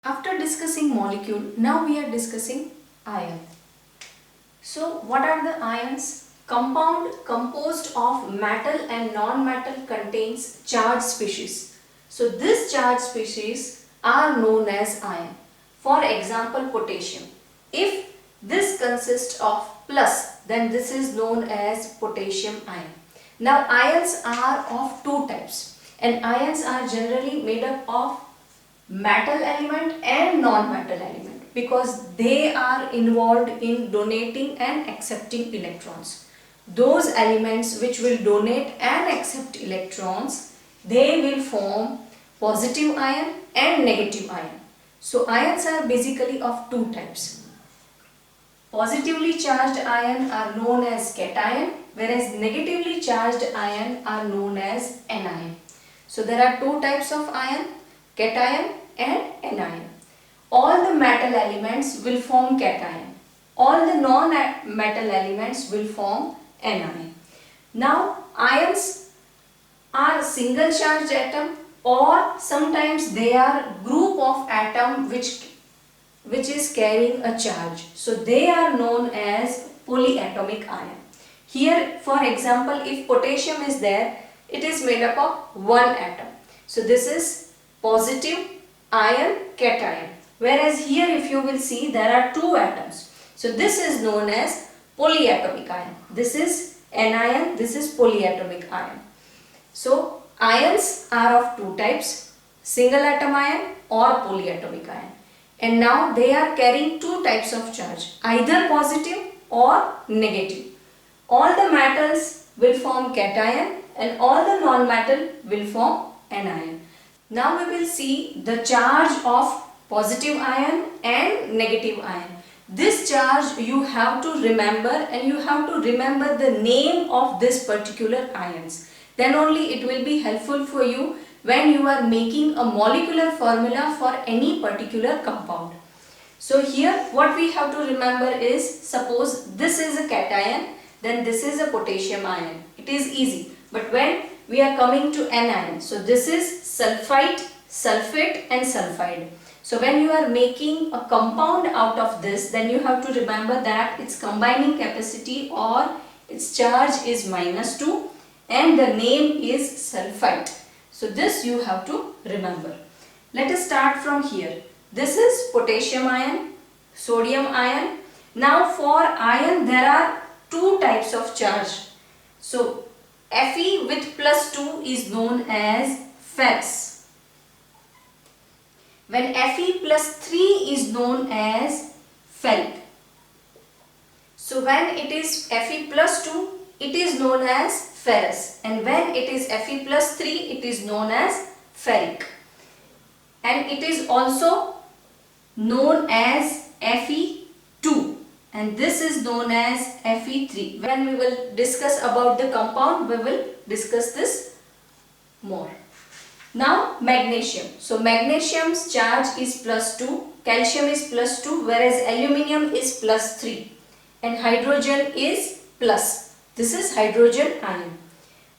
After discussing molecule, now we are discussing ion. So what are the ions? Compound composed of metal and non-metal contains charged species. So this charged species are known as ion. For example, potassium. If this consists of plus, then this is known as potassium ion. Now ions are of two types, and ions are generally made up of metal element and non-metal element because they are involved in donating and accepting electrons. Those elements which will donate and accept electrons, they will form positive ion and negative ion. So ions are basically of two types. Positively charged ion are known as cation, whereas negatively charged ion are known as anion. So there are two types of ion, cation and anion. All the metal elements will form cation. All the non-metal elements will form anion. Now ions are single charged atom, or sometimes they are group of atom which is carrying a charge. So they are known as polyatomic ion. Here, for example, if potassium is there, it is made up of one atom. So this is positive ion cation. Whereas here, if you will see, there are two atoms. So this is known as polyatomic ion. This is anion, this is polyatomic ion. So ions are of two types, single atom ion or polyatomic ion. And now they are carrying two types of charge, either positive or negative. All the metals will form cation and all the non-metal will form anion. Now we will see the charge of positive ion and negative ion. This charge you have to remember, and you have to remember the name of this particular ions. Then only it will be helpful for you when you are making a molecular formula for any particular compound. So here what we have to remember is, suppose this is a cation, then this is a potassium ion. It is easy. But when we are coming to anion, so this is sulfite, sulfate and sulfide. So when you are making a compound out of this, then you have to remember that its combining capacity or its charge is -2 and the name is sulfite. So this you have to remember. Let us start from here. This is potassium ion, sodium ion. Now for ion there are two types of charge. So Fe with +2 is known as ferrous. When Fe +3 is known as ferric. So when it is Fe +2, it is known as ferrous, and when it is Fe +3, it is known as ferric, and it is also known as Fe2, and this is known as Fe3. When we will discuss about the compound, we will discuss this more. Now magnesium. So magnesium's charge is +2, calcium is +2, whereas aluminium is +3, and hydrogen is plus. This is hydrogen ion.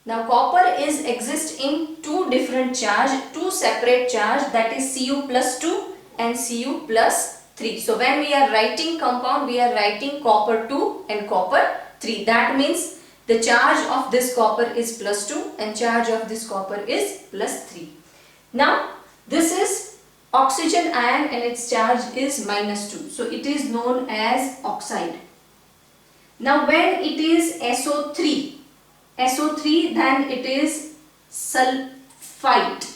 Now copper exists in two different charge, two separate charge, that is Cu +2 and Cu +3. So when we are writing compound, we are writing copper 2 and copper 3. That means the charge of this copper is +2 and charge of this copper is +3. Now this is oxygen ion and its charge is -2. So it is known as oxide. Now when it is SO3, then it is sulfite,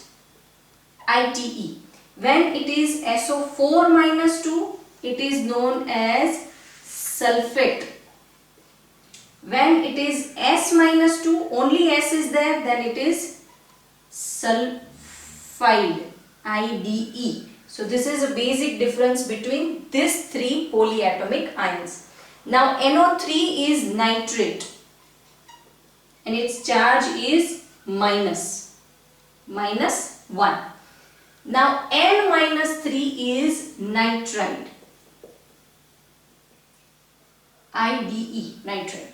ITE. When it is SO4 -2, it is known as sulfate. When it is S -2, only S is there, then it is sulfide, IDE. So this is a basic difference between these three polyatomic ions. Now NO3 is nitrate and its charge is -1. Now N-3 is nitride, IDE, nitride.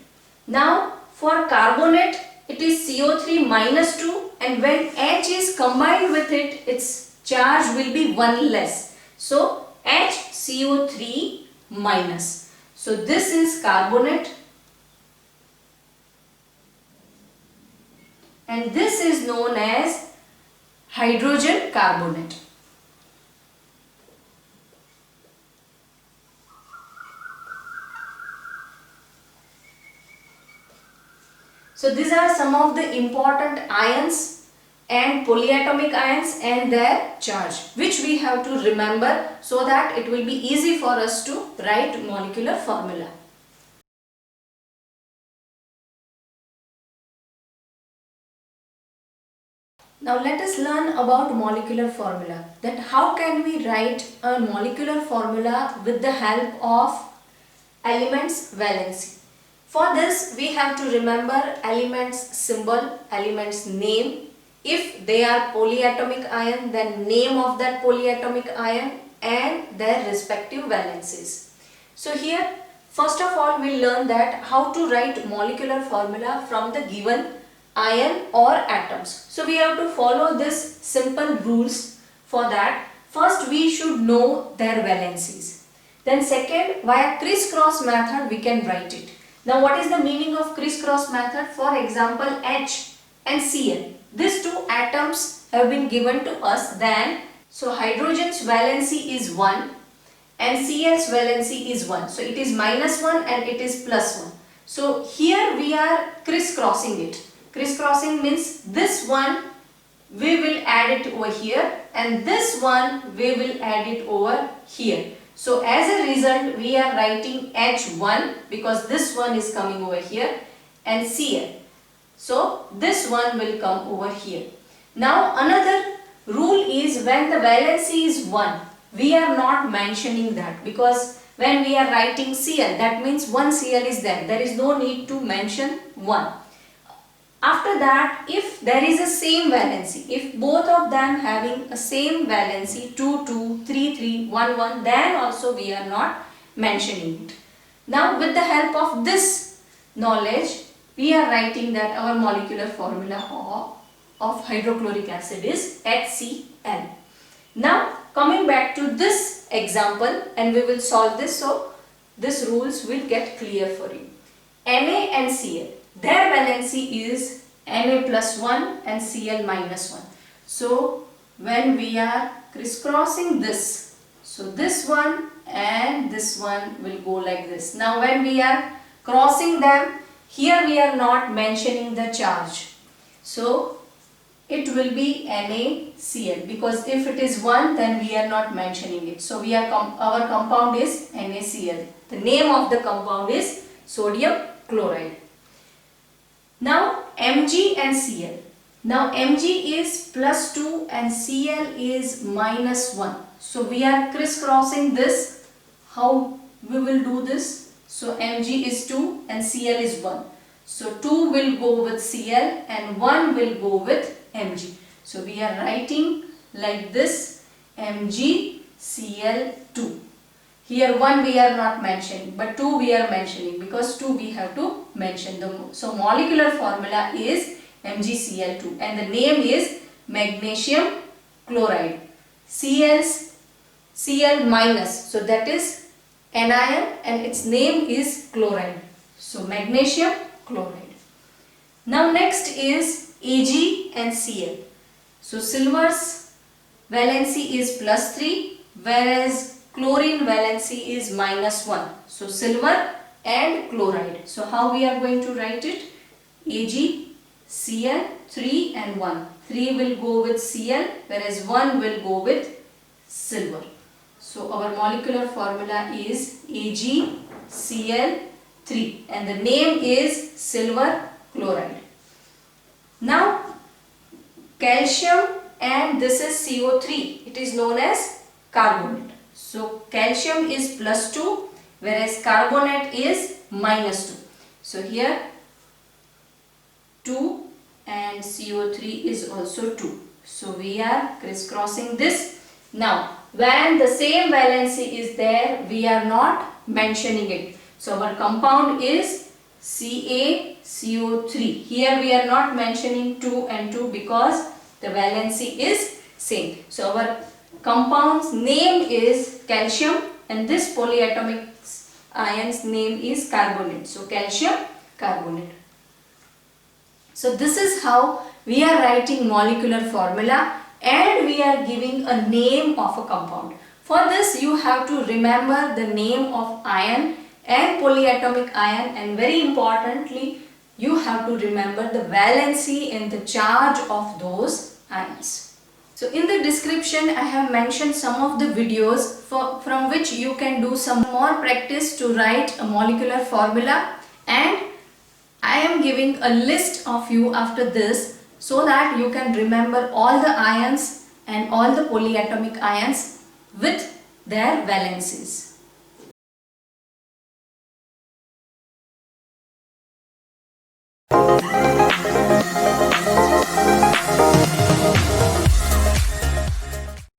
Now for carbonate, it is CO3 -2, and when H is combined with it, its charge will be 1 less. So HCO3 minus. So this is carbonate and this is known as hydrogen carbonate. So these are some of the important ions and polyatomic ions and their charge, which we have to remember so that it will be easy for us to write molecular formula. Now let us learn about molecular formula. That how can we write a molecular formula with the help of elements valency. For this we have to remember elements symbol, elements name. If they are polyatomic ion, then name of that polyatomic ion and their respective valencies. So here first of all we learn that how to write molecular formula from the given ion or atoms. So we have to follow this simple rules. For that, first we should know their valencies. Then second, via crisscross method we can write it. Now what is the meaning of crisscross method? For example, H and Cl. These two atoms have been given to us. Then so hydrogen's valency is 1 and Cl's valency is 1. So it is -1 and it is +1. So here we are crisscrossing it. Crisscrossing means this one we will add it over here and this one we will add it over here. So as a result we are writing H1 because this one is coming over here and Cl. So this one will come over here. Now another rule is when the valency is 1, we are not mentioning that because when we are writing Cl, that means one Cl is there. There is no need to mention 1. After that, if there is a same valency, if both of them having a same valency 2, 2, 3, 3, 1, 1, then also we are not mentioning it. Now with the help of this knowledge, we are writing that our molecular formula of hydrochloric acid is HCl. Now coming back to this example and we will solve this, so these rules will get clear for you. Na and Cl. Their valency is Na+1 and Cl -1. So when we are crisscrossing this, so this one and this one will go like this. Now when we are crossing them, here we are not mentioning the charge. So it will be NaCl because if it is 1 then we are not mentioning it. So we are our compound is NaCl. The name of the compound is sodium chloride. Now Mg and Cl. Now Mg is +2 and Cl is -1. So we are crisscrossing this. How we will do this? So Mg is 2 and Cl is 1. So 2 will go with Cl and 1 will go with Mg. So we are writing like this MgCl2. Here 1 we are not mentioning but 2 we are mentioning because 2 we have to mention. So molecular formula is MgCl2 and the name is magnesium chloride. Cl minus, so that is anion and its name is chloride. So magnesium chloride. Now next is Ag and Cl. So silver's valency is +3 whereas chlorine valency is -1. So silver and chloride. So how we are going to write it? Ag, Cl, 3 and 1. 3 will go with Cl whereas 1 will go with silver. So our molecular formula is AgCl3 and the name is silver chloride. Now calcium and this is CO3. It is known as carbonate. So calcium is +2 whereas carbonate is -2. So here 2 and CO3 is also 2. So we are crisscrossing this. Now when the same valency is there, we are not mentioning it. So our compound is CaCO3. Here we are not mentioning 2 and 2 because the valency is same. So our compound's name is calcium and this polyatomic ion's name is carbonate. So calcium carbonate. So this is how we are writing molecular formula and we are giving a name of a compound. For this you have to remember the name of ion and polyatomic ion, and very importantly you have to remember the valency and the charge of those ions. So in the description I have mentioned some of the videos from which you can do some more practice to write a molecular formula, and I am giving a list of you after this so that you can remember all the ions and all the polyatomic ions with their valencies.